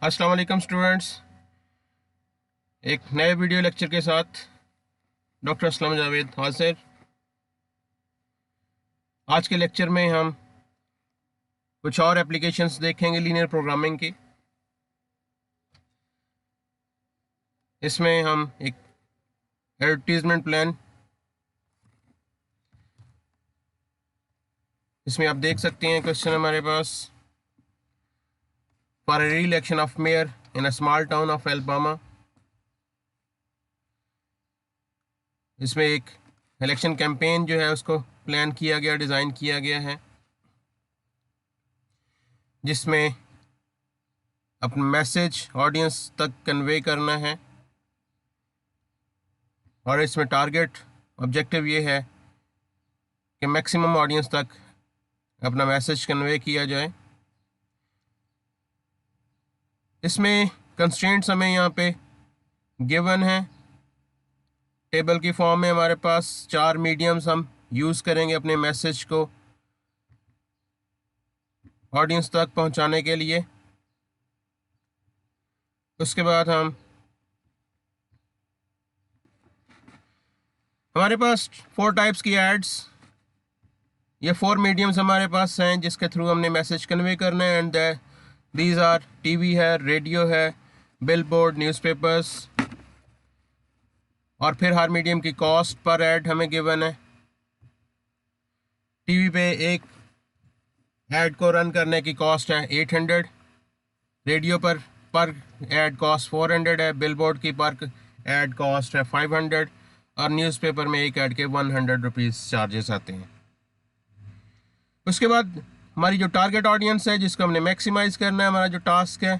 अस्सलाम वालेकुम स्टूडेंट्स, एक नए वीडियो लेक्चर के साथ डॉक्टर असलम जावेद हाजिर। आज के लेक्चर में हम कुछ और एप्लीकेशंस देखेंगे लीनियर प्रोग्रामिंग की। इसमें हम एक एडवर्टीजमेंट प्लान, इसमें आप देख सकते हैं क्वेश्चन हमारे पास, for a re-election of mayor in a small town of Alabama. इसमें एक इलेक्शन कैंपेन जो है उसको प्लान किया गया, डिज़ाइन किया गया है, जिसमें अपना मैसेज ऑडियंस तक कन्वे करना है। और इसमें टारगेट ऑब्जेक्टिव ये है कि मैक्सिमम ऑडियंस तक अपना मैसेज कन्वे किया जाए। इसमें कंस्ट्रेंट्स हमें यहाँ पे गिवन है, टेबल की फॉर्म में हमारे पास 4 मीडियम्स हम यूज़ करेंगे अपने मैसेज को ऑडियंस तक पहुँचाने के लिए। उसके बाद हमारे पास 4 टाइप्स की एड्स, ये 4 मीडियम्स हमारे पास हैं जिसके थ्रू हमने मैसेज कन्वे करना है। एंड दीज आर टीवी है, रेडियो है, बिलबोर्ड, न्यूज़पेपर्स। और फिर हर मीडियम की कॉस्ट पर ऐड हमें गिवन है। टीवी पे एक ऐड को रन करने की कॉस्ट है 800, रेडियो पर ऐड कॉस्ट 400 है, बिलबोर्ड की पर ऐड कॉस्ट है 500, और न्यूज़पेपर में एक ऐड के 100 रुपीज़ चार्जेस आते हैं। उसके बाद हमारी जो टारगेट ऑडियंस है जिसको हमने मैक्सिमाइज करना है, हमारा जो टास्क है,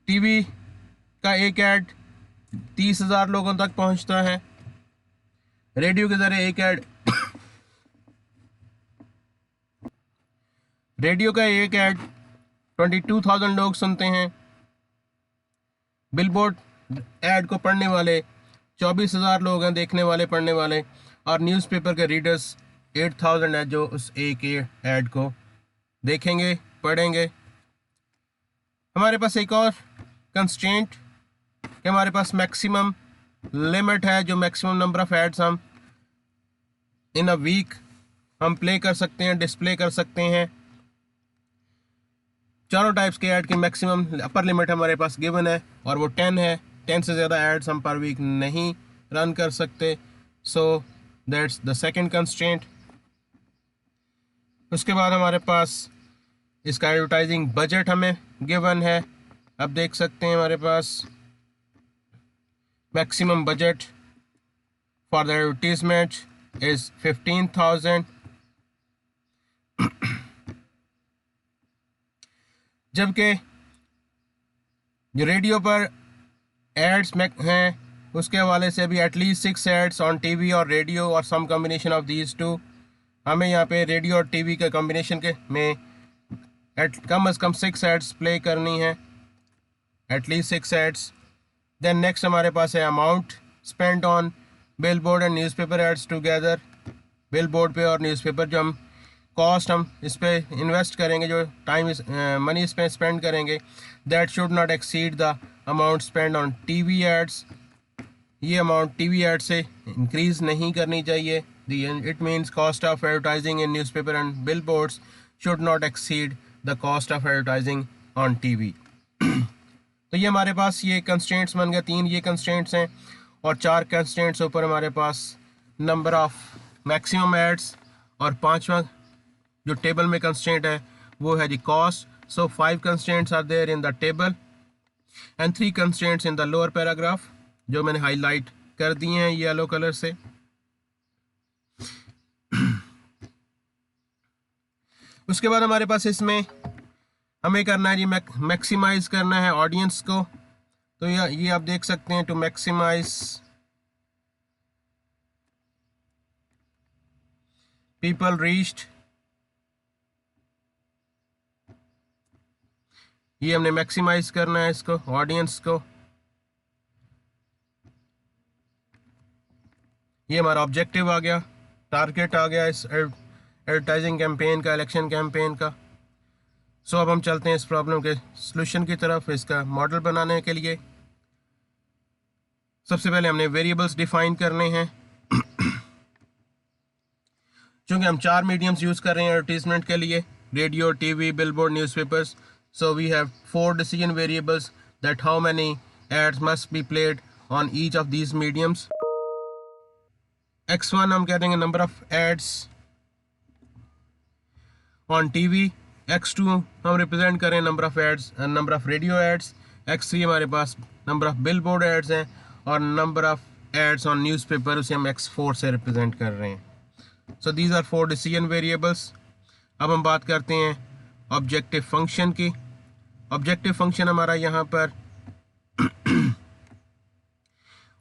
टीवी का एक ऐड 30,000 लोगों तक पहुंचता है, रेडियो के जरिए एक ऐड रेडियो का एक ऐड 22,000 लोग सुनते हैं, बिलबोर्ड ऐड को पढ़ने वाले 24,000 लोग हैं, देखने वाले, पढ़ने वाले, और न्यूज़पेपर के रीडर्स 8,000 है जो उस एक ऐड को देखेंगे, पढ़ेंगे। हमारे पास एक और कंस्ट्रेंट कि हमारे पास मैक्सिमम लिमिट है, जो मैक्सिमम नंबर ऑफ एड्स हम इन अ वीक हम प्ले कर सकते हैं, डिस्प्ले कर सकते हैं। चारों टाइप्स के ऐड की मैक्सिमम अपर लिमिट हमारे पास गिवन है और वो 10 है। 10 से ज़्यादा एड्स हम पर वीक नहीं रन कर सकते। So that's the second constraint. उसके बाद हमारे पास इसका एडवर्टाइजिंग बजट हमें गिवन है। अब देख सकते हैं हमारे पास maximum budget for the advertisement is 15,000, जबकि जो रेडियो पर एड्स हैं उसके हवाले से भी एटलीस्ट 6 एड्स ऑन टीवी और रेडियो और सम कम्बिनेशन ऑफ दीज टू। हमें यहाँ पे रेडियो और टीवी के कम्बिनेशन के में कम अज़ कम 6 एड्स प्ले करनी है, एटलीस्ट 6 एड्स। देन नेक्स्ट हमारे पास है amount spend on billboard and newspaper ads together. Billboard पे और न्यूज़पेपर जो हम कॉस्ट हम इस पर इन्वेस्ट करेंगे, जो टाइम मनी इस पर स्पेंड करेंगे, that should not exceed the amount spend on TV ads. ये अमाउंट टीवी एड से इंक्रीज़ नहीं करनी चाहिए। It means cost of advertising in newspaper and billboards should not exceed the cost of advertising on TV. तो ये हमारे पास ये constraints बन गए, 3 ये कंस्ट्रेंट्स हैं, और 4 कंस्ट्रेंट्स ऊपर हमारे पास नंबर ऑफ मैक्सिमम एड्स, और 5वां जो टेबल में कंस्ट्रेंट है वो है the cost. So 5 constraints are there in the table and 3 constraints in the lower paragraph, जो मैंने हाईलाइट कर दिए हैं येलो कलर से। उसके बाद हमारे पास इसमें हमें करना है जी मैक्सिमाइज करना है ऑडियंस को। तो ये आप देख सकते हैं, टू मैक्सिमाइज पीपल रीच्ड, ये हमने मैक्सिमाइज करना है इसको, ऑडियंस को। ये हमारा ऑब्जेक्टिव आ गया, टारगेट आ गया इस एडवर्टाइजिंग कैंपेन का, इलेक्शन कैंपेन का। सो अब हम चलते हैं इस प्रॉब्लम के सॉल्यूशन की तरफ, इसका मॉडल बनाने के लिए। सबसे पहले हमने वेरिएबल्स डिफाइन करने हैं। चूँकि हम 4 मीडियम्स यूज़ कर रहे हैं एडवर्टीजमेंट के लिए, radio, TV, billboard, newspapers, so we have 4 decision variables that how many ads must be played on each of these mediums. x1 हम कह देंगे number of ads on TV, x2 हम represent करें number of ads, number of radio ads, x3 हमारे पास number of billboard ads हैं, और number of ads on newspaper उसे हम x4 से रिप्रेजेंट कर रहे हैं। So these are 4 decision variables. अब हम बात करते हैं ऑब्जेक्टिव फंक्शन की। ऑब्जेक्टिव फंक्शन हमारा यहाँ पर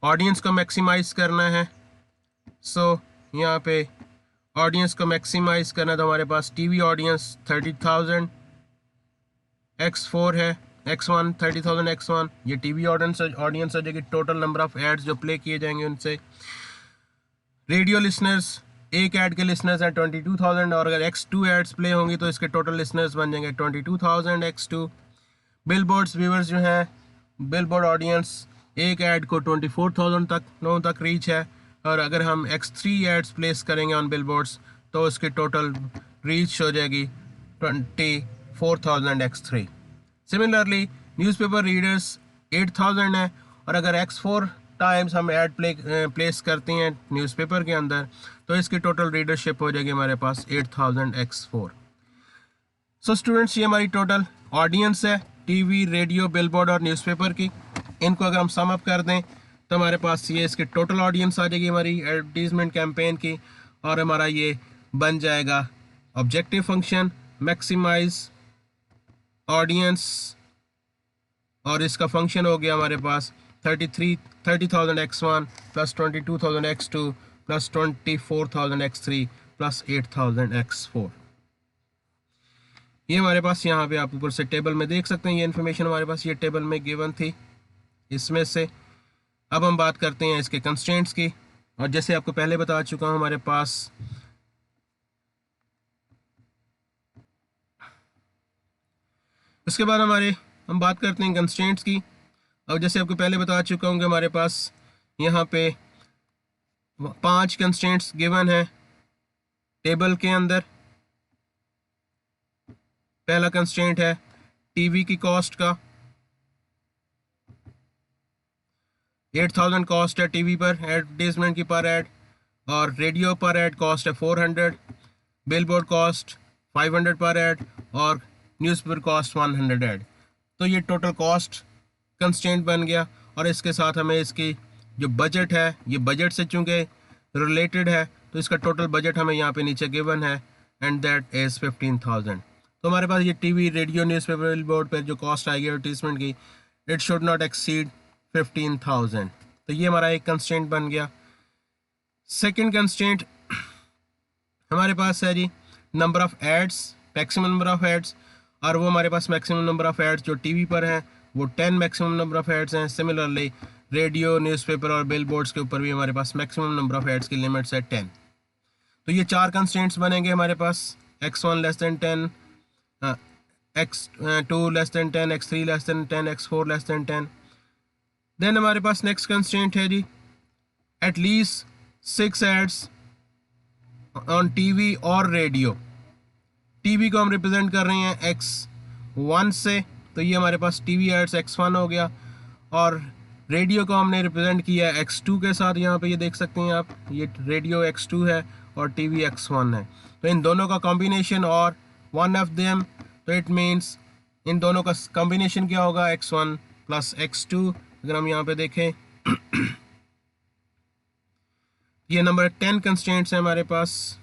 ऑडियंस को मैक्सिमाइज करना है। सो यहाँ पे ऑडियंस को मैक्सिमाइज करना, तो हमारे पास टीवी ऑडियंस 30,000 x4 है, x1 30,000 x1, ये टीवी ऑडियंस हो जाएगी। टोटल नंबर ऑफ एड्स जो प्ले किए जाएंगे उनसे। रेडियो लिसनर्स, एक ऐड के लिसनर्स हैं 22,000, और अगर x2 एड्स प्ले होंगी तो इसके टोटल लिसनर्स बन जाएंगे 22,000 x2। बिलबोर्ड्स व्यूवर्स जो हैं, बिलबोर्ड ऑडियंस एक ऐड को 24,000 तक लोगों तक रीच है, और अगर हम x3 एड्स प्लेस करेंगे ऑन बिलबोर्ड्स तो उसकी टोटल रीच हो जाएगी 24,000 x3। सिमिलरली न्यूज़पेपर रीडर्स 8,000 है, और अगर x4 टाइम्स हम ऐड प्लेस करते हैं न्यूज़पेपर के अंदर तो इसकी टोटल रीडरशिप हो जाएगी हमारे पास 8,000 x4। सो स्टूडेंट्स, ये हमारी टोटल ऑडियंस है टीवी, रेडियो, बिलबोर्ड और न्यूज़पेपर की। इनको अगर हम सम अप कर दें तो हमारे पास ये इसकी टोटल ऑडियंस आ जाएगी हमारी एडवर्टीजमेंट कैंपेन की, और हमारा ये बन जाएगा ऑब्जेक्टिव फंक्शन मैक्सिमाइज ऑडियंस, और इसका फंक्शन हो गया हमारे पास 30,000 x1 plus 22,000 x2 plus 24,000 x3 plus 8,000 x4। ये हमारे पास यहाँ पे आप ऊपर से टेबल में देख सकते हैं, ये इन्फॉर्मेशन हमारे पास ये टेबल में गिवन थी इसमें से। अब हम बात करते हैं इसके कंस्ट्रेंट्स की, और जैसे आपको पहले बता चुका हूँ हमारे पास उसके बाद हम बात करते हैं कंस्ट्रेंट्स की। और जैसे आपको पहले बता चुका हूँ कि हमारे पास यहाँ पे 5 कंस्ट्रेंट्स गिवन है टेबल के अंदर। पहला कंस्ट्रेंट है टीवी की कॉस्ट का, 8,000 कॉस्ट है टीवी पर एडवर्टीजमेंट की पर ऐड, और रेडियो पर ऐड कॉस्ट है 400, बिलबोर्ड कॉस्ट 500 पर ऐड, और न्यूज़पेपर कॉस्ट 100 ऐड। तो ये टोटल कॉस्ट कंस्ट्रेंट बन गया, और इसके साथ हमें इसकी जो बजट है, ये बजट से चूँकि रिलेटेड है तो इसका टोटल बजट हमें यहाँ पे नीचे गिवन है, एंड दैट इज़ 15,000। तो हमारे पास ये टीवी, रेडियो, न्यूज़पेपर, बिलबोर्ड पर जो कॉस्ट आएगी एडवर्टीजमेंट की, इट शुड नॉट एक्सीड 15,000। तो ये हमारा एक कंस्ट्रेंट बन गया। सेकंड कंस्ट्रेंट हमारे पास है जी number of ads, maximum number of ads, और वो हमारे पास मैक्सिमम नंबर ऑफ एड्स जो टीवी पर हैं वो 10 मैक्सिमम नंबर ऑफ एड्स हैं। सिमिलरली रेडियो, न्यूज़पेपर और बिलबोर्ड्स के ऊपर भी हमारे पास मैक्सिमम नंबर ऑफ एड्स की लिमिट्स है 10। तो ये 4 कंस्ट्रेंट्स बनेंगे हमारे पास, x1 less than 10, x2 less than 10, x3 less than 10, x4 less than 10। Then हमारे पास नेक्स्ट कंस्ट्रेंट है जी एटलीस्ट 6 एड्स ऑन टीवी और रेडियो। टीवी को हम रिप्रेजेंट कर रहे हैं x1 से, तो ये हमारे पास टीवी एड्स x1 हो गया, और रेडियो को हमने रिप्रेजेंट किया है x2 के साथ। यहाँ पे ये देख सकते हैं आप, ये रेडियो x2 है और टीवी x1 है, तो इन दोनों का कॉम्बिनेशन और वन ऑफ देम, तो इट मीन्स इन दोनों का कॉम्बिनेशन क्या होगा, x1 प्लस x2। अगर हम यहाँ पे देखें ये नंबर 10 कंस्ट्रेंट्स है हमारे पास।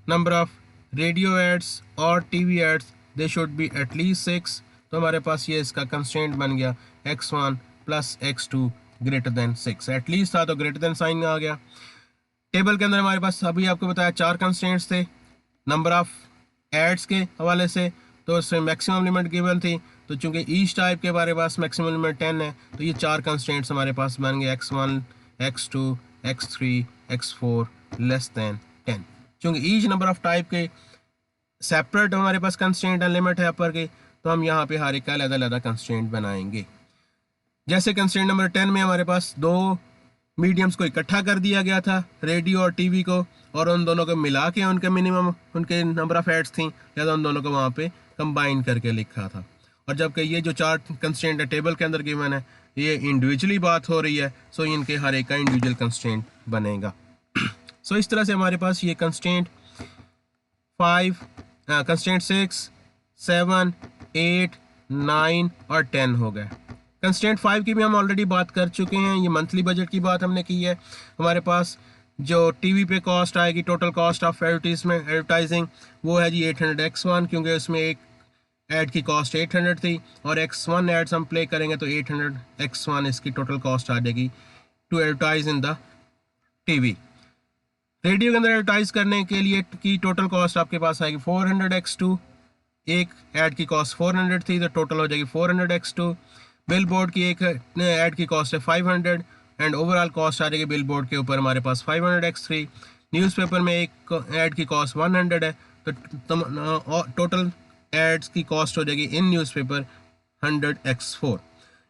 नंबर ऑफ रेडियो एड्स और TV ads they should be at least 6, तो हमारे पास ये इसका कंस्ट्रेंट बन गया x1 plus x2 greater than 6। At least था तो ग्रेटर देन साइन आ गया। टेबल के अंदर हमारे पास अभी आपको बताया 4 कंस्ट्रेंट्स थे नंबर ऑफ एड्स के हवाले से, तो उसमें मैक्सिमम लिमिट गिवन थी, तो चूंकि ईच टाइप के हमारे पास मैक्सिमम लिमिट 10 है, तो ये 4 कंस्ट्रेंट्स हमारे पास बन गए x1, x2, x3, x4 less than 10। चूँकि ईच नंबर ऑफ टाइप के सेपरेट हमारे पास कंस्ट्रेंट एंड लिमिट है अपर की, तो हम यहाँ पे हर एक का अलग-अलग कंस्ट्रेंट बनाएंगे। जैसे कंस्ट्रेंट नंबर 10 में हमारे पास दो मीडियम्स को इकट्ठा कर दिया गया था, रेडियो और टीवी को, और उन दोनों को मिला के उनके मिनिमम उनके नंबर ऑफ एड्स थी, लिहाजा उन दोनों को वहाँ पे कंबाइन करके लिखा था। और जबकि ये जो चार कंस्ट्रेंट है टेबल के अंदर गिवन है, ये इंडिविजुअली बात हो रही है, सो इनके हर एक का इंडिविजुअल कंस्ट्रेंट बनेगा। सो इस तरह से हमारे पास ये कंस्ट्रेंट 5, कंस्ट्रेंट 6, 7, 8, 9 और 10 हो गए। कंस्ट्रेंट 5 की भी हम ऑलरेडी बात कर चुके हैं, ये मंथली बजट की बात हमने की है। हमारे पास जो टीवी पे कॉस्ट आएगी, टोटल कॉस्ट ऑफ एडवर्टाइजिंग, वो है जी 800x1, क्योंकि उसमें एक ऐड की कॉस्ट 800 थी और x1 एड्स हम प्ले करेंगे तो 800x1 इसकी टोटल कॉस्ट आ जाएगी to advertise in the TV. Radio के अंदर एडवर्टाइज करने के लिए की टोटल कॉस्ट आपके पास आएगी 400x2, एक ऐड की कॉस्ट 400 थी तो टोटल हो जाएगी 400x2। बिल बोर्ड की एक ऐड की कॉस्ट है 500 एंड ओवरऑल कॉस्ट आ जाएगी बिल बोर्ड के ऊपर हमारे पास 500x3। न्यूज़पेपर में एक ऐड की कॉस्ट 100 है, तो टोटल एड्स की कॉस्ट हो जाएगी इन न्यूज़पेपर 100x4।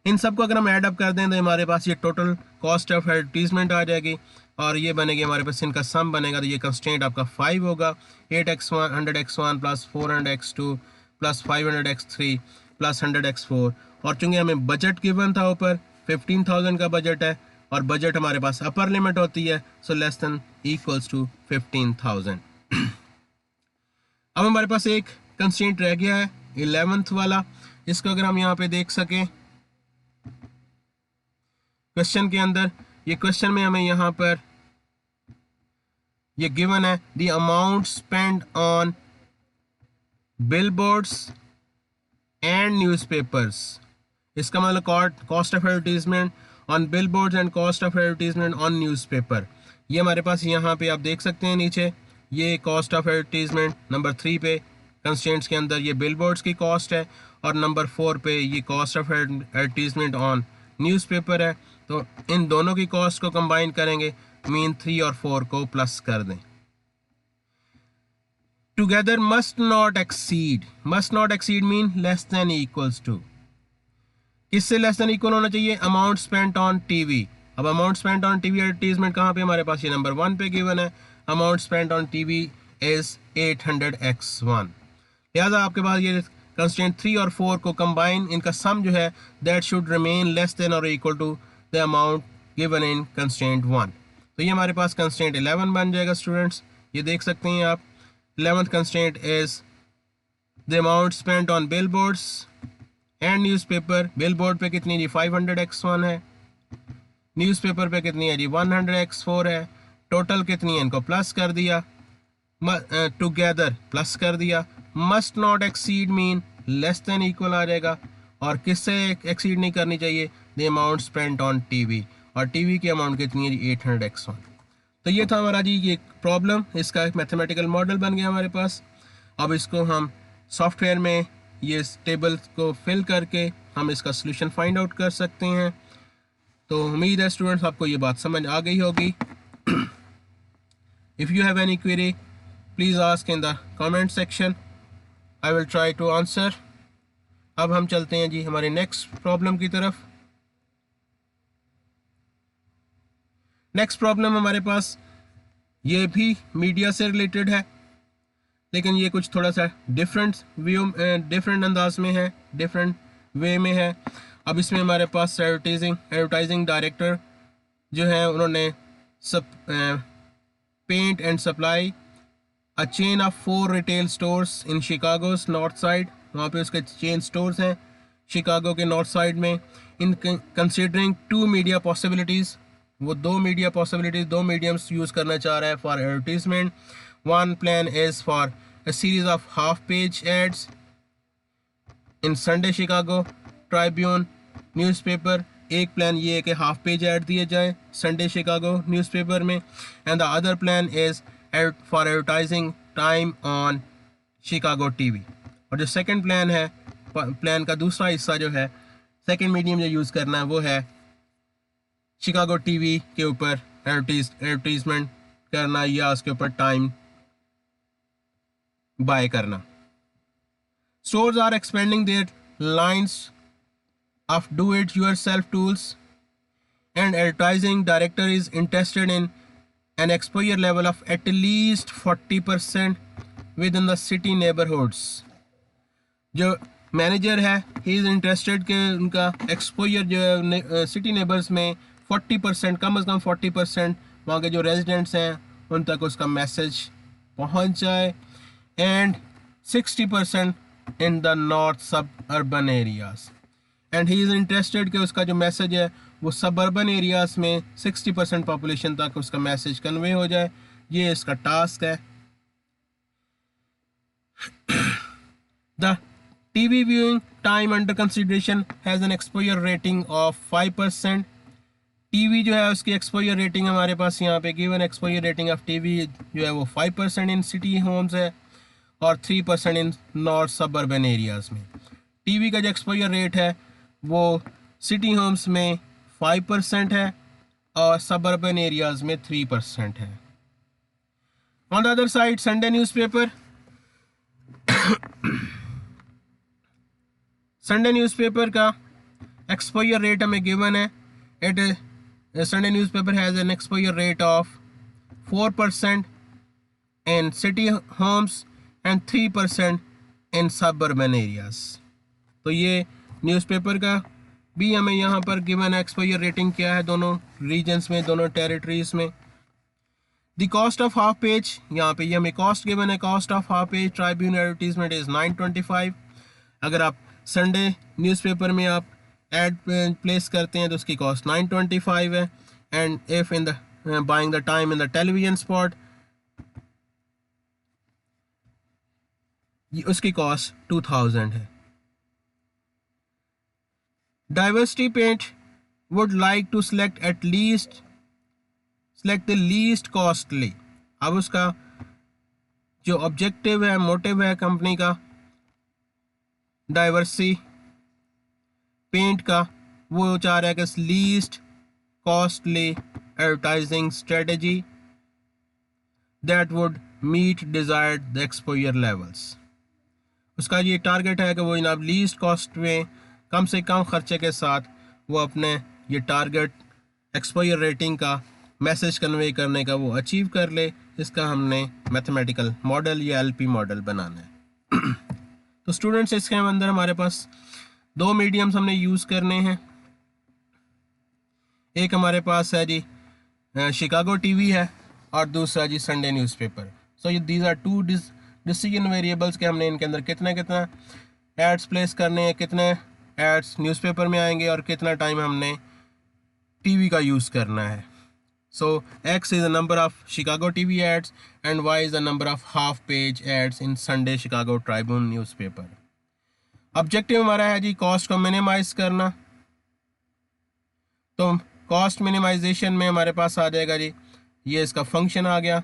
इन सबको अगर हम ऐड अप कर दें तो हमारे पास ये टोटल कॉस्ट ऑफ एडवर्टीजमेंट आ जाएगी और ये बनेगी हमारे पास इनका सम बनेगा, तो ये कंस्ट्रेंट आपका 5 होगा। 8x1 100x1 plus 400x2 plus 500x3 plus 100x4। और चूंकि हमें बजट गिवन था ऊपर 15,000 का बजट है और बजट हमारे पास अपर लिमिट होती है, so less than equals to 15,000। अब हमारे पास एक कंस्ट्रेंट रह गया है 11th वाला, इसको अगर हम यहाँ पे देख सकें क्वेश्चन के अंदर, ये क्वेश्चन में हमें यहाँ पर ये गिवन है the amount spend on billboards and newspapers. इसका मतलब cost of advertisement on billboards and cost of advertisement on newspaper. ये हमारे पास यहाँ पे आप देख सकते हैं नीचे, ये कॉस्ट ऑफ एडवर्टीजमेंट नंबर 3 पे कंस्ट्रेंट्स के अंदर ये बिलबोर्ड्स की कॉस्ट है और नंबर 4 पे ये cost of advertisement on newspaper है। तो इन दोनों की कॉस्ट को कंबाइन करेंगे, मीन 3 और 4 को प्लस कर दें। Together must not exceed mean less than equals to, किससे लेस देन इक्वल होना चाहिए? Amount spent on TV. अब amount spent on TV advertisement कहाँ पे हमारे पास, ये नंबर 1 पे गिवन है। Amount spent on TV is 800x1, लिहाजा आपके पास ये कंस्ट्रेंट 3 और 4 को कंबाइन, इनका सम जो है that should remain less than और equal to the amount given in constraint 1। तो ये हमारे पास कंस्ट्रेंट 11 बन जाएगा स्टूडेंट्स, ये देख सकते हैं आप। 11th constraint is the amount spent on billboards and newspaper. Billboard पे कितनी जी 500x1 है, न्यूज़पेपर पे कितनी है जी 100x4 है। टोटल कितनी है, इनको प्लस कर दिया, टुगेदर प्लस कर दिया। Must not exceed mean less than equal आ जाएगा, और किससे एक्सीड नहीं करनी चाहिए, the amount spent on TV, और टीवी की अमाउंट कितनी है जी 800x1। तो ये था हमारा जी ये प्रॉब्लम, इसका एक मैथमेटिकल मॉडल बन गया हमारे पास। अब इसको हम सॉफ्टवेयर में ये टेबल को फिल करके हम इसका सोल्यूशन फाइंड आउट कर सकते हैं। तो उम्मीद है स्टूडेंट्स आपको ये बात समझ आ गई होगी। If you have any query please ask in the comment section, I will try to answer. अब हम चलते हैं जी हमारे नेक्स्ट प्रॉब्लम की तरफ। नेक्स्ट प्रॉब्लम हमारे पास ये भी मीडिया से रिलेटेड है, लेकिन ये कुछ थोड़ा सा डिफरेंट अंदाज में है, डिफरेंट वे में है। अब इसमें हमारे पास एडवर्टाइजिंग डायरेक्टर जो है उन्होंने paint and supply a chain of 4 retail stores in Chicago's north side, वहाँ पे उसके चेन स्टोर्स हैं शिकागो के नॉर्थ साइड में। इन कंसिडरिंग 2 मीडिया पॉसिबिलिटीज़, वो 2 मीडियम्स यूज़ करना चाह रहा है for advertisement. One plan is for a series of half page ads in Sunday Chicago Tribune newspaper. एक प्लान ये है कि हाफ पेज ऐड दिए जाए संडे शिकागो न्यूज़पेपर में, and the other plan is for advertising time on Chicago TV. और जो second plan है, प्लान का दूसरा हिस्सा जो है, सेकंड मीडियम जो यूज़ करना है वो है शिकागो टीवी के ऊपर एडवर्टीजमेंट करना या उसके ऊपर टाइम बाय करना। Stores are expanding their lines of do-it-yourself tools, and advertising director is interested in an exposure level of at least 40% within the city neighborhoods. जो मैनेजर है ही इज़ इंटरेस्टेड कि उनका exposure जो है city neighbours में 40%, कम से कम 40% वहाँ के जो रेजिडेंट्स हैं उन तक उसका मैसेज पहुँच जाए, एंड 60% इन द नॉर्थ सब urban areas. And he is interested कि उसका जो मैसेज है वो सब अर्बन एरियाज़ में 60% पॉपुलेशन तक उसका मैसेज कन्वे हो जाए। ये इसका टास्क है। The TV viewing time under consideration has an exposure rating of 5%। TV जो है उसकी एक्सपोजर रेटिंग हमारे पास यहाँ पे given exposure rating of TV जो है वो 5% इन सिटी होम्स है और 3% इन नॉर्थ सब अर्बन एरियाज़ में। टीवी का जो एक्सपोजर रेट है वो सिटी होम्स में 5% है और सबअर्बन एरियाज़ में 3% है। On the other side Sunday newspaper, Sunday newspaper का एक्सपोजर रेट हमें गिवन है। Sunday newspaper has an exposure rate of 4% in city homes and 3% in suburban areas. तो ये न्यूज़पेपर का भी हमें यहाँ पर गिवन एक्सपोजर रेटिंग क्या है दोनों रीजन्स में, दोनों टेरिटरीज में। The cost of half page, यहाँ पे ये हमें कॉस्ट गिवन है। Cost of half page Tribune advertisement is 925। अगर आप संडे न्यूज़पेपर में आप एड प्लेस करते हैं तो उसकी कॉस्ट 925 है, and if in the buying the time in the television spot उसकी कॉस्ट 2000 है। Diversity Paint would like to select the least costly। अब उसका जो ऑब्जेक्टिव है, मोटिव है कंपनी का डाइवर्सिटी पेंट का, वो चाह रहा है कि least costly advertising strategy that would meet desired the exposure levels. उसका ये टारगेट है कि वो जनाब लीस्ट कॉस्ट में कम से कम खर्चे के साथ वो अपने ये टारगेट एक्सपोजर रेटिंग का मैसेज कन्वे करने का वो अचीव कर ले। इसका हमने मैथमेटिकल मॉडल या एलपी मॉडल बनाना है। तो स्टूडेंट्स इसके अंदर हमारे पास दो मीडियम्स हमने यूज़ करने हैं। एक हमारे पास है जी शिकागो टीवी है और दूसरा जी Sunday newspaper. So these are two decision variables के हमने इनके अंदर कितना कितना एड्स प्लेस करने हैं, कितने एड्स न्यूज़पेपर में आएंगे और कितना टाइम हमने टीवी का यूज़ करना है। So X is the number of Chicago TV ads and Y is the number of half page ads in Sunday Chicago Tribune newspaper. Objective हमारा है जी कॉस्ट को मिनिमाइज करना। तो कॉस्ट मिनिमाइजेशन में हमारे पास आ जाएगा जी, ये इसका फंक्शन आ गया,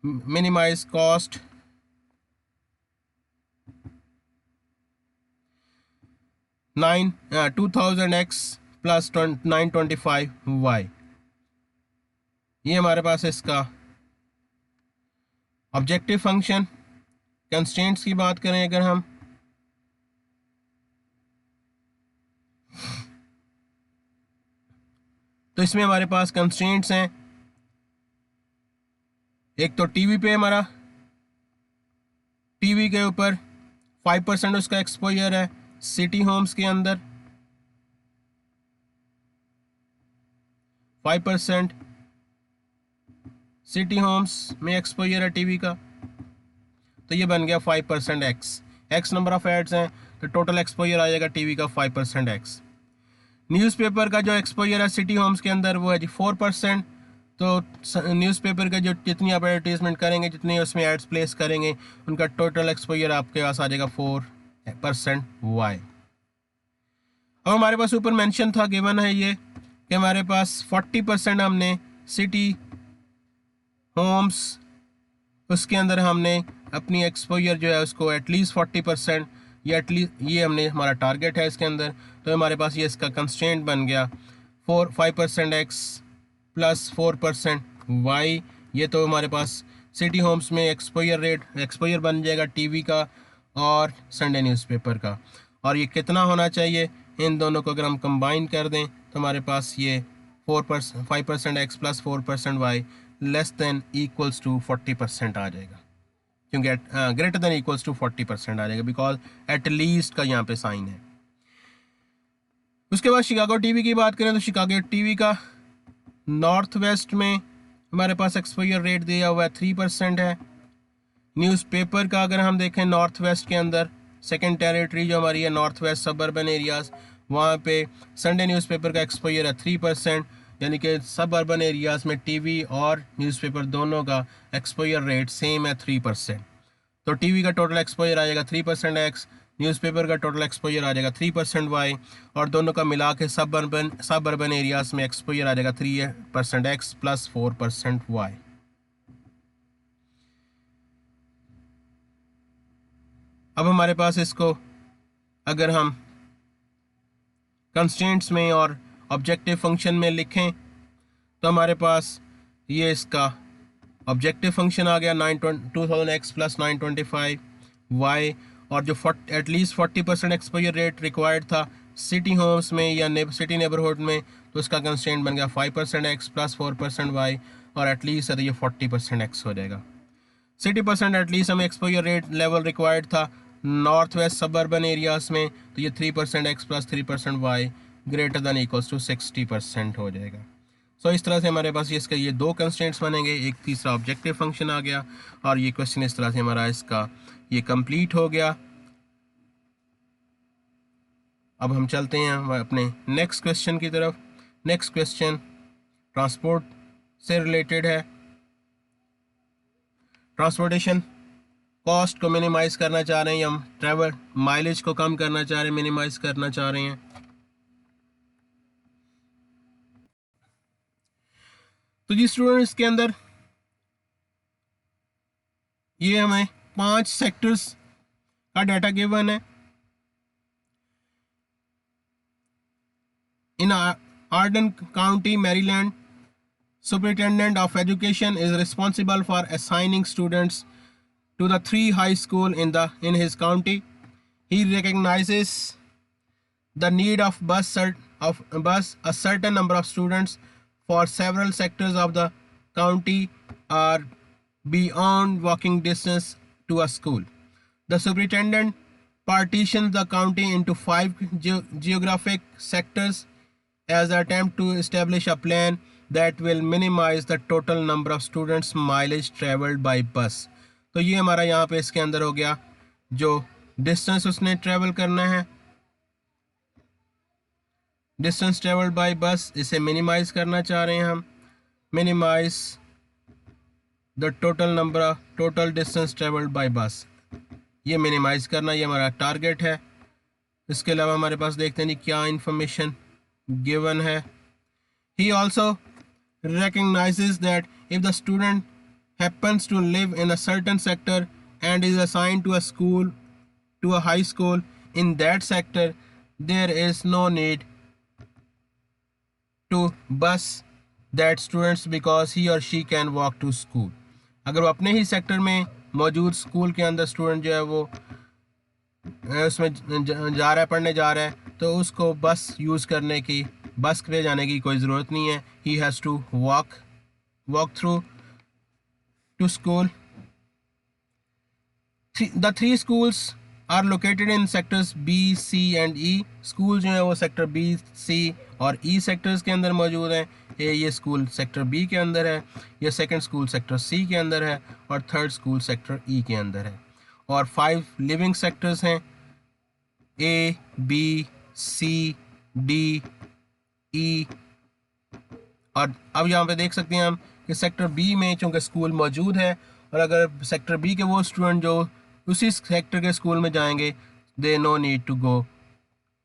minimise cost 2000x plus 925y। ये हमारे पास इसका ऑब्जेक्टिव फंक्शन। कंस्ट्रेंट्स की बात करें अगर हम, तो इसमें हमारे पास कंस्ट्रेंट्स हैं। एक तो टीवी पे हमारा टीवी के ऊपर 5% उसका एक्सपोजर है सिटी होम्स के अंदर, 5% सिटी होम्स में एक्सपोजर है टीवी का। तो ये बन गया 5% एक्स नंबर ऑफ एड्स हैं, तो टोटल एक्सपोजर आ जाएगा टीवी का 5% एक्स। न्यूज़पेपर का जो एक्सपोजर है सिटी होम्स के अंदर वो है जी 4%। तो न्यूज़पेपर का जो जितनी आप एडवर्टीजमेंट करेंगे, जितनी उसमें एड्स प्लेस करेंगे, उनका टोटल एक्सपोजर आपके पास आ जाएगा 4% वाई। अब हमारे पास ऊपर मेंशन था, गिवन है ये कि हमारे पास 40% हमने सिटी होम्स उसके अंदर हमने अपनी एक्सपोजर जो है उसको एटलीस्ट 40% या एटलीस्ट ये हमने हमारा टारगेट है इसके अंदर। तो हमारे पास ये इसका कंस्ट्रेंट बन गया 5% एक्स प्लस 4% वाई। ये तो हमारे पास सिटी होम्स में एक्सपोजर बन जाएगा टीवी का और संडे न्यूज़पेपर का। और ये कितना होना चाहिए, इन दोनों को अगर हम कंबाइन कर दें तो हमारे पास ये 5% x plus 4% y less than equals to 40% आ जाएगा, क्योंकि ग्रेटर देन इक्वल्स टू 40% आ जाएगा, बिकॉज एट लीस्ट का यहाँ पे साइन है। उसके बाद शिकागो टीवी की बात करें तो शिकागो टीवी का नॉर्थ वेस्ट में हमारे पास एक्सपोजर रेट दिया हुआ है 3% है। न्यूज़पेपर का अगर हम देखें नॉर्थ वेस्ट के अंदर सेकेंड टेरिटरी जो हमारी है नॉर्थ वेस्ट सबअर्बन एरियाज़, वहाँ पे संडे न्यूज़पेपर का एक्सपोजर है 3%, यानी कि सबअर्बन एरियाज़ में टीवी और न्यूज़पेपर दोनों का एक्सपोजर रेट सेम है 3%। तो टीवी का टोटल एक्सपोजर आ जाएगा 3% एक्स, न्यूज़पेपर का टोटल एक्सपोजर आ जाएगा 3% वाई, और दोनों का मिला के सबअर्बन एरियाज़ में एक्सपोजर आ जाएगा 3% एक्स प्लस 4% वाई। अब हमारे पास इसको अगर हम कंस्ट्रेंट्स में और ऑब्जेक्टिव फंक्शन में लिखें तो हमारे पास ये इसका ऑब्जेक्टिव फंक्शन आ गया 2000x प्लस 925 y, और जो एटलीस्ट 40% एक्सपोजर रेट रिक्वायर्ड था सिटी होम्स में या सिटी नेबरहुड में, तो उसका कंस्ट्रेंट बन गया 5% x प्लस 4% y, और एटलीस्ट है तो ये 40% x हो जाएगा। 60% एटलीस्ट हमें एक्सपोजर रेट लेवल रिक्वायर्ड था नॉर्थ वेस्ट सबअर्बन एरियाज़ में, तो ये 3% x plus 3% y greater than equals to 60% हो जाएगा। सो इस तरह से हमारे पास इसके ये दो कंस्ट्रेंट्स बनेंगे, एक तीसरा ऑब्जेक्टिव फंक्शन आ गया, और ये क्वेश्चन इस तरह से हमारा इसका ये कंप्लीट हो गया। अब हम चलते हैं अपने नेक्स्ट क्वेश्चन की तरफ। नेक्स्ट क्वेश्चन ट्रांसपोर्ट से रिलेटेड है। ट्रांसपोर्टेशन कॉस्ट को मिनिमाइज़ करना चाह रहे हैं, या हम ट्रैवल माइलेज को कम करना चाह रहे हैं, मिनिमाइज़ करना चाह रहे हैं। तो जी स्टूडेंट्स के अंदर ये हमें 5 सेक्टर्स का डाटा गिवन है। In Arden County Maryland, Superintendent of Education is responsible for assigning students to the 3 high school in his county. He recognizes the need of a certain number of students for several sectors of the county are beyond walking distance to a school. The superintendent partitions the county into 5 geographic sectors as an attempt to establish a plan that will minimize the total number of students mileage traveled by bus. तो ये हमारा यहाँ पे इसके अंदर हो गया जो डिस्टेंस उसने ट्रेवल करना है, डिस्टेंस ट्रेवल्ड बाय बस, इसे मिनिमाइज करना चाह रहे हैं हम। Minimise the total distance travelled by bus, ये मिनिमाइज करना, ये हमारा टारगेट है। इसके अलावा हमारे पास देखते हैं क्या इंफॉर्मेशन गिवन है। He also recognizes that if the student happens to live in a certain sector and is assigned to a high school in that sector, there is no need to bus that students because he or she can walk to school. अगर वो अपने ही sector में मौजूद school के अंदर student जो है वो उसमें जा रहा है, पढ़ने जा रहा है, तो उसको बस पे जाने की कोई ज़रूरत नहीं है। He has to walk through to school. The 3 schools are located in sectors B, C and E। School जो है वो सेक्टर B, C और E सेक्टर्स के अंदर मौजूद हैं। ये स्कूल सेक्टर B के अंदर है, ये सेकंड स्कूल सेक्टर C के अंदर है, और थर्ड स्कूल सेक्टर E के अंदर है। और 5 लिविंग सेक्टर्स हैं A, B, C, D, E। और अब यहाँ पे देख सकते हैं हम कि सेक्टर B में चूँकि स्कूल मौजूद है, और अगर सेक्टर B के वो स्टूडेंट जो उसी सेक्टर के स्कूल में जाएंगे, they no need to go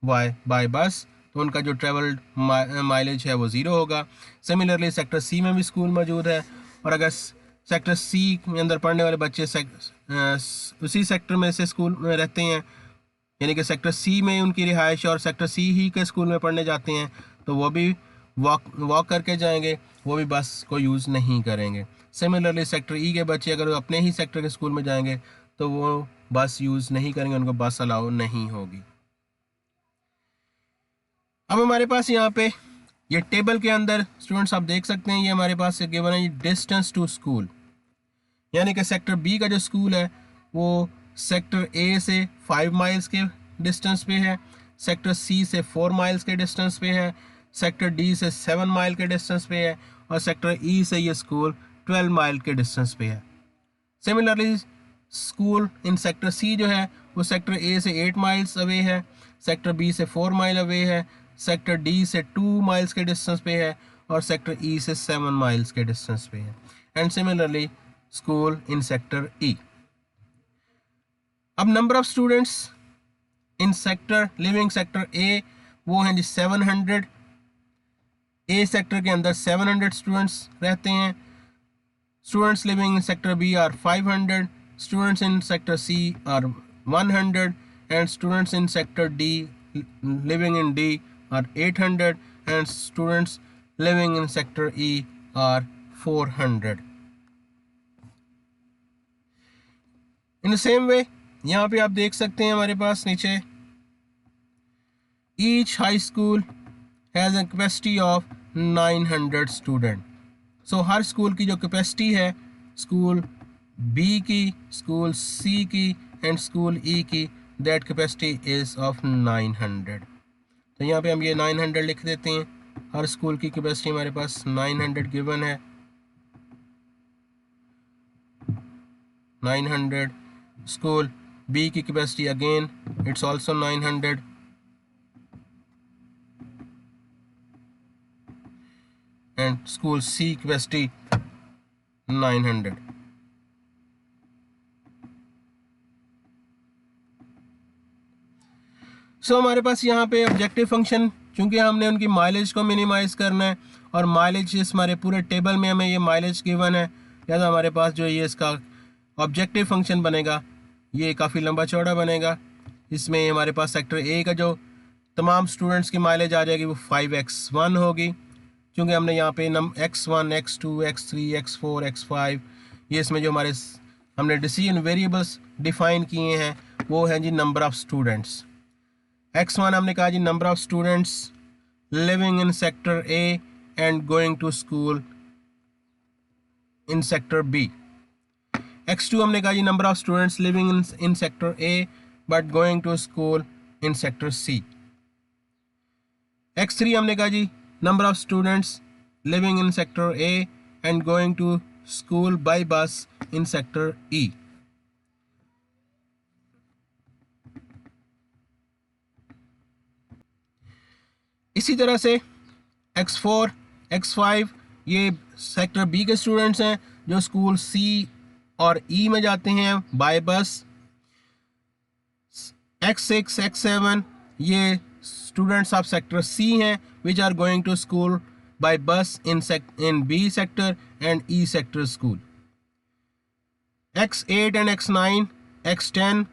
by bus, तो उनका जो ट्रेवल्ड माइलेज है वो ज़ीरो होगा। सिमिलरली सेक्टर C में भी स्कूल मौजूद है, और अगर सेक्टर C के अंदर पढ़ने वाले बच्चे उसी सेक्टर में से स्कूल में रहते हैं, यानी कि सेक्टर C में उनकी रिहाइश और सेक्टर C ही के स्कूल में पढ़ने जाते हैं, तो वो भी वॉक करके जाएंगे, वो भी बस को यूज़ नहीं करेंगे। सिमिलरली सेक्टर ई के बच्चे अगर अपने ही सेक्टर के स्कूल में जाएंगे तो वो बस यूज़ नहीं करेंगे, उनको बस अलाउ नहीं होगी। अब हमारे पास यहाँ पे ये टेबल के अंदर स्टूडेंट्स आप देख सकते हैं, ये हमारे पास गिवन है डिस्टेंस टू स्कूल, यानी कि सेक्टर बी का जो स्कूल है वो सेक्टर ए से 5 माइल्स के डिस्टेंस पे है, सेक्टर सी से 4 माइल्स के डिस्टेंस पे है, सेक्टर डी से 7 माइल के डिस्टेंस पे है, और सेक्टर ई से ये स्कूल 12 माइल के डिस्टेंस पे है। Similarly school in sector C जो है वो सेक्टर ए से 8 माइल्स अवे है, सेक्टर बी से 4 माइल अवे है, सेक्टर डी से 2 माइल्स के डिस्टेंस पे है, और सेक्टर ई से 7 माइल्स के डिस्टेंस पे है। And similarly school in sector E. अब number of students in sector living sector A वो हैं जी 700। ए सेक्टर के अंदर 700 स्टूडेंट्स रहते हैं। Students living in sector B are 500, students in sector C are 100, and students in sector D living in D are 800, and students living in sector E are 400। In the same way यहाँ पे आप देख सकते हैं हमारे पास नीचे each high school has a capacity of 900 student. So हर स्कूल की जो कैपेसिटी है स्कूल बी की, स्कूल सी की एंड स्कूल ई की, दैट कैपेसिटी इज़ ऑफ 900। तो यहाँ पे हम ये 900 लिख देते हैं। हर स्कूल की कैपेसिटी हमारे पास 900 गिवन है। 900 स्कूल बी की capacity again it's also 900, and school C capacity 900। So हमारे पास यहाँ पे ऑब्जेक्टिव फंक्शन, चूंकि हमने उनकी माइलेज को मिनिमाइज करना है और माइलेज इस हमारे पूरे टेबल में हमें ये माइलेज गिवन है, लिहाजा हमारे पास जो ये इसका ऑब्जेक्टिव फंक्शन बनेगा ये काफ़ी लंबा चौड़ा बनेगा। इसमें हमारे पास सेक्टर ए का जो तमाम स्टूडेंट्स की माइलेज आ जाएगी वो 5x1 होगी, क्योंकि हमने यहाँ पे x1, x2, x3, x4, x5 ये इसमें जो हमारे हमने डिसीजन वेरिएबल्स डिफाइन किए हैं वो हैं जी नंबर ऑफ़ स्टूडेंट्स। x1 हमने कहा जी number of students living in sector A and going to school in sector B. x2 हमने कहा जी number of students living in sector A but going to school in sector C. x3 हमने कहा जी number of students living in sector A and going to school by bus in sector ई। इसी तरह से x4, x5 ये sector B के students हैं जो स्कूल सी और ई में जाते हैं बाय बस। x6, x7 ये स्टूडेंट्स ऑफ सेक्टर सी हैं which are going to school by bus in B sector and E sector school. x8 and x9, x10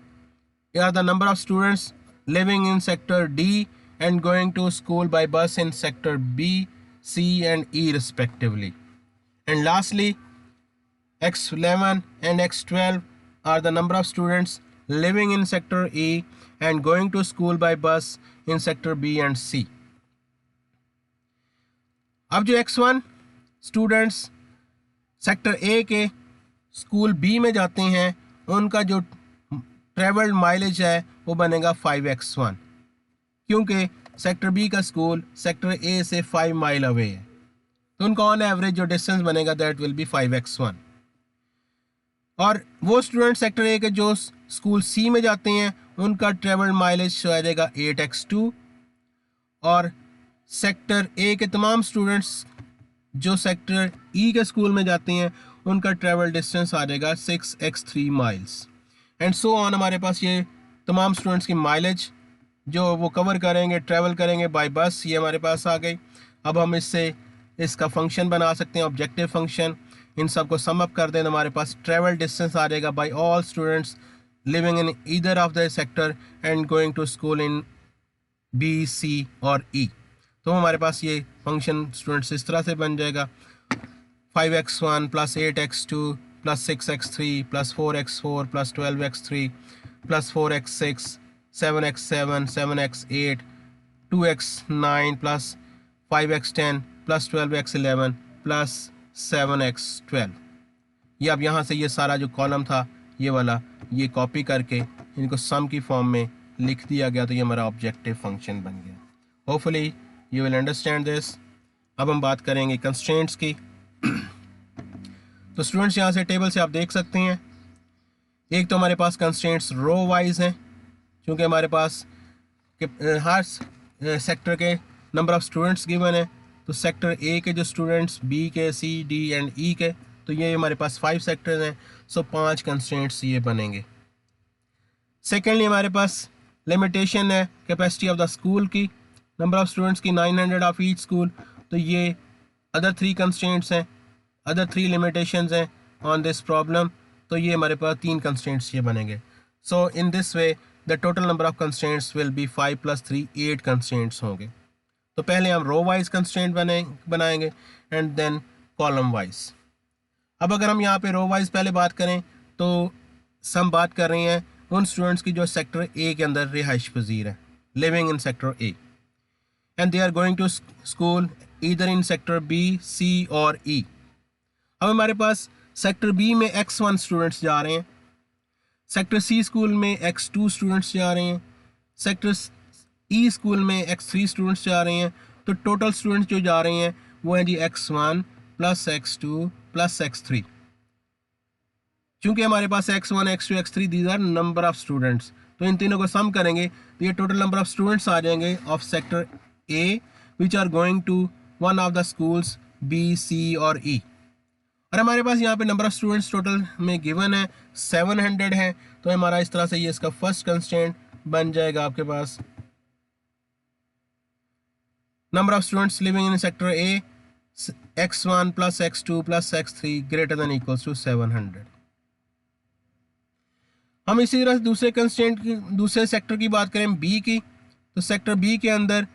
are the number of students living in sector D and going to school by bus in sector B, C and E respectively. And lastly, x11 and x12 are the number of students living in sector E and going to school by bus in sector B and C. अब जो x1 students sector A के school B में जाते हैं उनका जो travelled mileage है वो बनेगा 5x1, क्योंकि सेक्टर बी का स्कूल सेक्टर ए से 5 माइल अवे है, तो उनका ऑन एवरेज जो डिस्टेंस बनेगा दैट विल बी 5x1। और वो स्टूडेंट सेक्टर ए के जो स्कूल सी में जाते हैं उनका ट्रेवल्ड माइलेज आ जाएगा 8x2, और सेक्टर ए के तमाम स्टूडेंट्स जो सेक्टर ई के स्कूल में जाते हैं उनका ट्रैवल डिस्टेंस आ जाएगा 6x3 miles and so on. हमारे पास ये तमाम स्टूडेंट्स की माइलेज जो वो कवर करेंगे ट्रैवल करेंगे बाय बस ये हमारे पास आ गई। अब हम इसका फंक्शन बना सकते हैं ऑब्जेक्टिव फंक्शन। इन सब को सम अप कर दें तो हमारे पास ट्रैवल डिस्टेंस आ जाएगा by all students living in either of the sector and going to school in B, C और ई। तो हमारे पास ये फंक्शन स्टूडेंट्स इस तरह से बन जाएगा 5x1 plus 8x2 plus 6x3 plus 4x4 plus 12x3 plus 4x6 7x7 7x8 2x9 plus 5x10 plus 12x11 plus 7x12। ये अब यहाँ से ये सारा जो कॉलम था ये वाला ये कॉपी करके इनको सम की फॉर्म में लिख दिया गया, तो ये हमारा ऑब्जेक्टिव फंक्शन बन गया। Hopefully you will understand this. अब हम बात करेंगे कंस्ट्रेंट्स की। तो स्टूडेंट्स यहाँ से टेबल से आप देख सकते हैं, एक तो हमारे पास कंस्ट्रेंट्स रो वाइज हैं, क्योंकि हमारे पास हर सेक्टर के नंबर ऑफ स्टूडेंट्स गिवन है। तो सेक्टर ए के जो स्टूडेंट्स, बी के, सी, डी एंड ई के, तो ये हमारे पास 5 सेक्टर्स हैं, सो 5 कंस्ट्रेंट्स ये बनेंगे। सेकेंडली हमारे पास लिमिटेशन है कैपेसिटी ऑफ द स्कूल की, नंबर ऑफ स्टूडेंट्स की 900 ऑफ ईच स्कूल, तो ये अदर 3 कंस्ट्रेंट्स हैं, अदर 3 लिमिटेशंस हैं ऑन दिस प्रॉब्लम, तो ये हमारे पास 3 कंस्ट्रेंट्स ये बनेंगे। So in this way the total number of constraints will be 5 + 3 8 constraints होंगे। तो पहले हम रो वाइज कंस्ट्रेंट बनाएंगे एंड देन कॉलम वाइज। अब अगर हम यहाँ पे रो वाइज पहले बात करें तो हम बात कर रहे हैं उन स्टूडेंट्स की जो सेक्टर ए के अंदर रिहाइश पजीर है, living in sector A, and they are going to school either in sector B, C और ई। अब हमारे पास सेक्टर बी में x1 स्टूडेंट्स जा रहे हैं, सेक्टर सी स्कूल में x2 स्टूडेंट्स जा रहे हैं, सेक्टर ई स्कूल में x3 स्टूडेंट्स जा रहे हैं। तो टोटल स्टूडेंट्स जो जा रहे हैं वो हैं जी x1 plus x2 plus x3। चूंकि हमारे पास x1 x2 x3 these are number of students, तो इन तीनों को सम करेंगे तो ये टोटल नंबर ऑफ स्टूडेंट्स आ जाएंगे of sector A which are going to one of the schools B, C और ई। और हमारे पास यहाँ पे नंबर ऑफ स्टूडेंट्स टोटल में गिवन है 700 है, तो हमारा इस तरह से ये इसका फर्स्ट कंस्ट्रेंट बन जाएगा आपके पास number of students living in sector A x1 plus x2 plus x3 greater than equals to 700। हम इसी तरह दूसरे कंस्ट्रेंट की दूसरे सेक्टर की बात करें बी की, तो सेक्टर बी के अंदर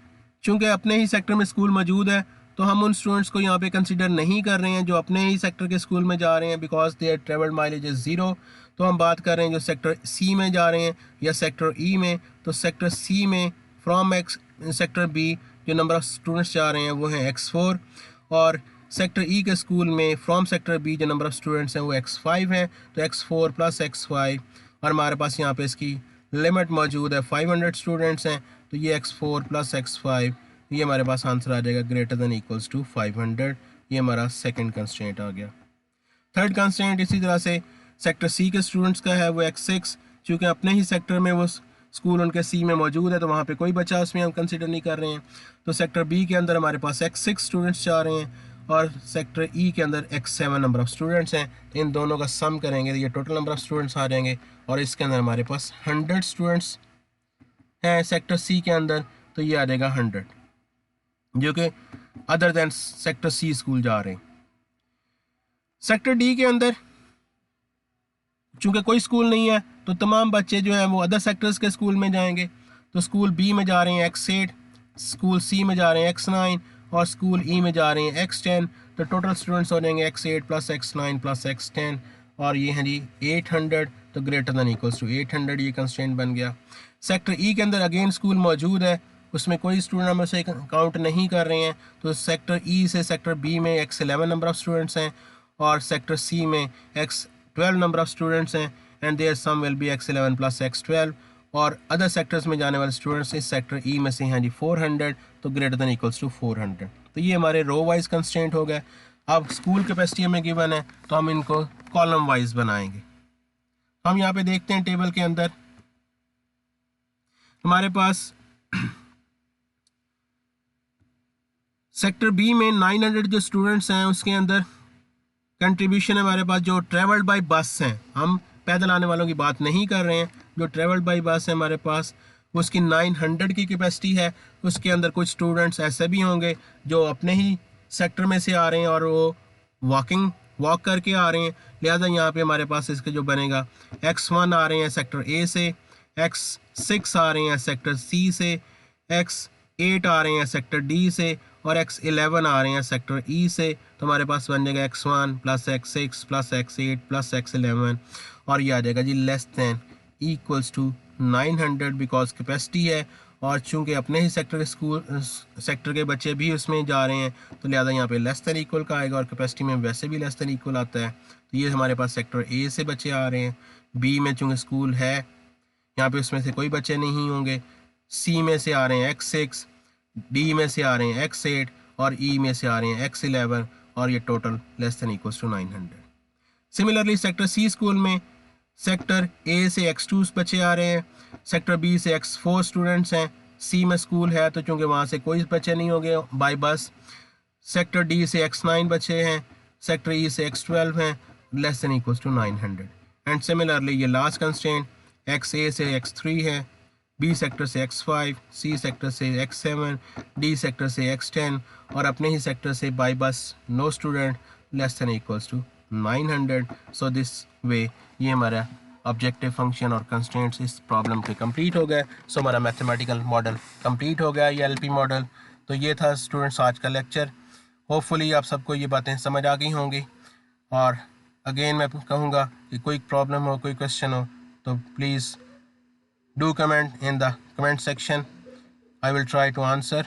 चूंकि अपने ही सेक्टर में स्कूल मौजूद है तो हम उन स्टूडेंट्स को यहाँ पे कंसीडर नहीं कर रहे हैं जो अपने ही सेक्टर के स्कूल में जा रहे हैं, because their travelled mileage is 0। तो हम बात कर रहे हैं जो सेक्टर सी में जा रहे हैं या सेक्टर ई में। तो सेक्टर सी में फ्रॉम सेक्टर बी जो नंबर ऑफ स्टूडेंट्स जा रहे हैं वो हैं x4, और सेक्टर ई के स्कूल में फ्रॉम सेक्टर बी जो नंबर ऑफ स्टूडेंट्स हैं वो x5 हैं। तो x4 प्लस x5, और हमारे पास यहाँ पे इसकी लिमिट मौजूद है 500 स्टूडेंट्स हैं, तो ये x4 प्लस x5 ये हमारे पास आंसर आ जाएगा ग्रेटर देन इक्वल्स टू 500। ये हमारा सेकंड कंस्ट्रेंट आ गया। थर्ड कंस्ट्रेंट इसी तरह से सेक्टर सी के स्टूडेंट्स का है, वो x6, चूँकि अपने ही सेक्टर में वो स्कूल उनके सी में मौजूद है तो वहाँ पे कोई बच्चा उसमें हम कंसिडर नहीं कर रहे हैं। तो सेक्टर बी के अंदर हमारे पास x6 स्टूडेंट्स जा रहे हैं और सेक्टर ई के अंदर x7 नंबर ऑफ स्टूडेंट्स हैं। तो इन दोनों का सम करेंगे तो ये टोटल नंबर ऑफ स्टूडेंट्स आ जाएंगे, और इसके अंदर हमारे पास 100 स्टूडेंट्स हैं सेक्टर सी के अंदर, तो ये आ जाएगा 100 जो कि other than sector C school जा रहे हैं। सेक्टर डी के अंदर चूंकि कोई स्कूल नहीं है तो तमाम बच्चे जो हैं वो अदर सेक्टर्स के स्कूल में जाएंगे। तो स्कूल बी में जा रहे हैं x8, स्कूल सी में जा रहे हैं x9 और स्कूल ई में जा रहे हैं x10। तो टोटल स्टूडेंट्स हो जाएंगे x8 plus x9 plus x10, और ये हैं जी 800, तो ग्रेटर देन इक्वल्स टू 800 ये कंस्ट्रेंट बन गया। सेक्टर ई के अंदर अगेन स्कूल मौजूद है, उसमें कोई स्टूडेंट हम उसे काउंट नहीं कर रहे हैं। तो सेक्टर ई से सेक्टर बी में x11 नंबर ऑफ स्टूडेंट्स हैं और सेक्टर सी में x12 नंबर ऑफ स्टूडेंट्स हैं, and their sum will be x11 plus x12। और अदर सेक्टर्स में जाने वाले स्टूडेंट्स इस सेक्टर ई में से हैं जी 400, तो ग्रेटर देन इक्वल्स टू 400। तो ये हमारे रो वाइज कंस्ट्रेंट हो गए। अब स्कूल कैपेसिटी हमें गिवन है तो हम इनको कॉलम वाइज बनाएंगे। हम यहाँ पे देखते हैं टेबल के अंदर हमारे पास सेक्टर बी में 900 जो स्टूडेंट्स हैं उसके अंदर कंट्रीब्यूशन हमारे पास जो ट्रेवल्ड बाय बस हैं, हम पैदल आने वालों की बात नहीं कर रहे हैं, जो ट्रेवल्ड बाय बस है हमारे पास उसकी 900 की कैपेसिटी है। उसके अंदर कुछ स्टूडेंट्स ऐसे भी होंगे जो अपने ही सेक्टर में से आ रहे हैं और वो वॉक करके आ रहे हैं, लिहाजा यहाँ पे हमारे पास इसके जो बनेगा x1 आ रहे हैं सेक्टर ए से, x6 आ रहे हैं सेक्टर सी से, x 8 आ रहे हैं सेक्टर डी से और x11 आ रहे हैं सेक्टर ई से, तो हमारे पास बन जाएगा x1 plus x6 plus x8 plus x11 और ये आ जाएगा जी less than equals to 900 because capacity है और चूंकि अपने ही सेक्टर के बच्चे भी उसमें जा रहे हैं तो लिहाजा यहाँ पे लेस दैन इक्वल का आएगा और कैपेसिटी में वैसे भी लेस दैन इक्वल आता है। तो ये हमारे पास सेक्टर ए से बच्चे आ रहे हैं, बी में चूँकि स्कूल है यहाँ पे उसमें से कोई बच्चे नहीं होंगे, सी में से आ रहे हैं x6, डी में से आ रहे हैं x8 और ई में से आ रहे हैं x11 और ये total less than equals to 900। Similarly sector C school में सेक्टर ए से x2 बच्चे आ रहे हैं, सेक्टर बी से x4 स्टूडेंट्स हैं, सी में स्कूल है तो चूँकि वहाँ से कोई बच्चे नहीं होंगे बाई बस, सेक्टर डी से x9 बच्चे हैं, सेक्टर ई से x12 हैं, less than equals to 900। And similarly ये लास्ट कंस्ट्रेंट एक्स ए से x3 है, बी सेक्टर से x5, सी सेक्टर से x7, डी सेक्टर से x10 और अपने ही सेक्टर से by bus no student less than equals to 900। So this way ये हमारा ऑब्जेक्टिव फंक्शन और कंस्ट्रेंट्स इस प्रॉब्लम के कंप्लीट हो गए। सो हमारा मैथमेटिकल मॉडल कंप्लीट हो गया, ये एलपी मॉडल। तो ये था स्टूडेंट्स आज का लेक्चर। होपफुली आप सबको ये बातें समझ आ गई होंगी और अगेन मैं कहूँगा कि कोई प्रॉब्लम हो, कोई क्वेश्चन हो तो please do comment in the comment section, I will try to answer.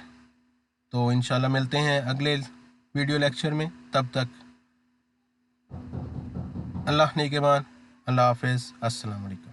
तो इंशाल्लाह मिलते हैं अगले वीडियो लेक्चर में, तब तक अल्लाह निगहबान, अल्लाह हाफिज़, अस्सलाम वालेकुम।